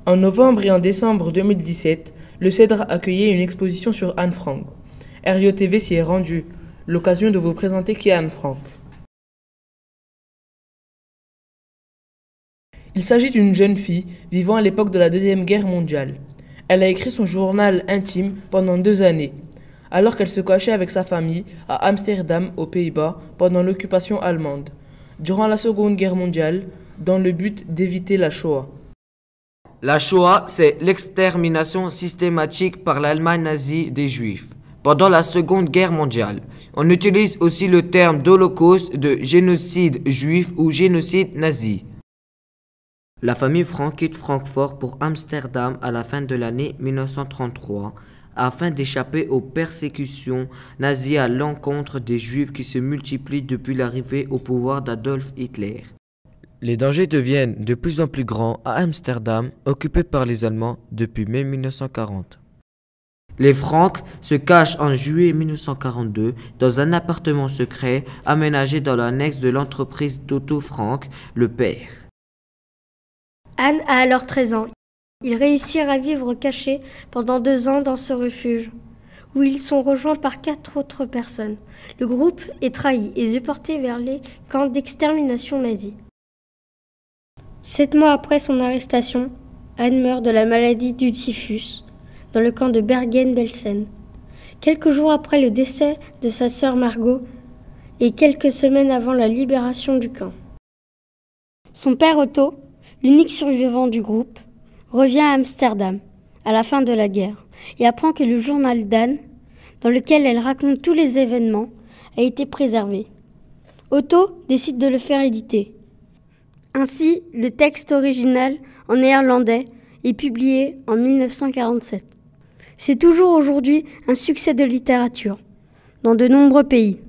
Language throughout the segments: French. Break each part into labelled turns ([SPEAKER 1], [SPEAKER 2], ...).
[SPEAKER 1] En novembre et en décembre 2017, le CEDRE accueillait une exposition sur Anne Frank. RIO TV s'y est rendu, l'occasion de vous présenter qui est Anne Frank. Il s'agit d'une jeune fille vivant à l'époque de la Deuxième Guerre mondiale. Elle a écrit son journal intime pendant 2 années, alors qu'elle se cachait avec sa famille à Amsterdam, aux Pays-Bas, pendant l'occupation allemande, durant la Seconde Guerre mondiale, dans le but d'éviter la Shoah.
[SPEAKER 2] La Shoah, c'est l'extermination systématique par l'Allemagne nazie des Juifs. Pendant la Seconde Guerre mondiale, on utilise aussi le terme d'Holocauste, de génocide juif ou génocide nazi. La famille Frank quitte Francfort pour Amsterdam à la fin de l'année 1933 afin d'échapper aux persécutions nazies à l'encontre des Juifs qui se multiplient depuis l'arrivée au pouvoir d'Adolf Hitler. Les dangers deviennent de plus en plus grands à Amsterdam, occupé par les Allemands depuis mai 1940. Les Frank se cachent en juillet 1942 dans un appartement secret aménagé dans l'annexe de l'entreprise d'Otto Frank, le père.
[SPEAKER 3] Anne a alors 13 ans. Ils réussirent à vivre cachés pendant 2 ans dans ce refuge, où ils sont rejoints par 4 autres personnes. Le groupe est trahi et déporté vers les camps d'extermination nazis. 7 mois après son arrestation, Anne meurt de la maladie du typhus dans le camp de Bergen-Belsen. Quelques jours après le décès de sa sœur Margot et quelques semaines avant la libération du camp. Son père Otto, l'unique survivant du groupe, revient à Amsterdam à la fin de la guerre et apprend que le journal d'Anne, dans lequel elle raconte tous les événements, a été préservé. Otto décide de le faire éditer. Ainsi, le texte original en néerlandais est publié en 1947. C'est toujours aujourd'hui un succès de littérature dans de nombreux pays.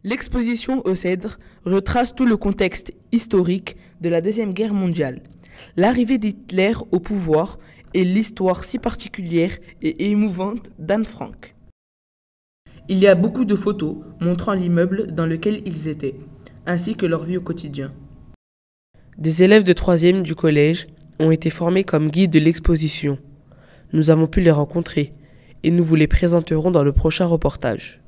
[SPEAKER 1] L'exposition au CEDRE retrace tout le contexte historique de la Deuxième Guerre mondiale, l'arrivée d'Hitler au pouvoir et l'histoire si particulière et émouvante d'Anne Frank. Il y a beaucoup de photos montrant l'immeuble dans lequel ils étaient, ainsi que leur vie au quotidien. Des élèves de 3e du collège ont été formés comme guides de l'exposition. Nous avons pu les rencontrer et nous vous les présenterons dans le prochain reportage.